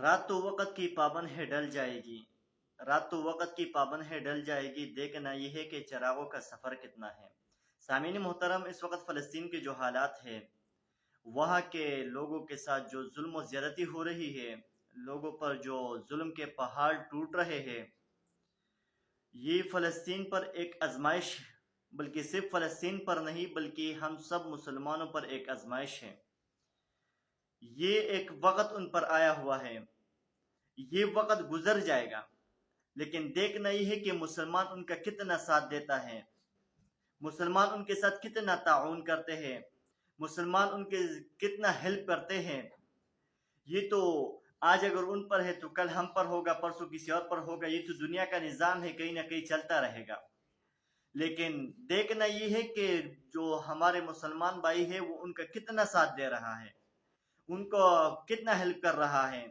رات تو وقت کی پابند ہے ڈل جائے گی، رات تو وقت کی پابند ہے ڈل جائے گی، دیکھنا یہ ہے کہ چراغوں کا سفر کتنا ہے۔ سامعین محترم، اس وقت فلسطین کے جو حالات ہیں، وہاں کے لوگوں کے ساتھ جو ظلم و زیادتی ہو رہی ہے، لوگوں پر جو ظلم کے پہاڑ ٹوٹ رہے ہیں، یہ فلسطین پر ایک آزمائش ہے، بلکہ صرف فلسطین پر نہیں بلکہ ہم سب مسلمانوں پر ایک آزمائش ہے۔ یہ ایک وقت ان پر آیا ہوا ہے، یہ وقت گزر جائے گا، لیکن دیکھنا یہ ہے کہ مسلمان ان کا کتنا ساتھ دیتا ہے، مسلمان ان کے ساتھ کتنا تعاون کرتے ہیں، مسلمان ان کے کتنا ہیلپ کرتے ہیں۔ یہ تو آج اگر ان پر ہے تو کل ہم پر ہوگا، پرسوں کسی اور پر ہوگا، یہ تو دنیا کا نظام ہے، کہیں نہ کہیں چلتا رہے گا۔ لیکن دیکھنا یہ ہے کہ جو ہمارے مسلمان بھائی ہے وہ ان کا کتنا ساتھ دے رہا ہے، ان کو کتنا ہیلپ کر رہا ہے۔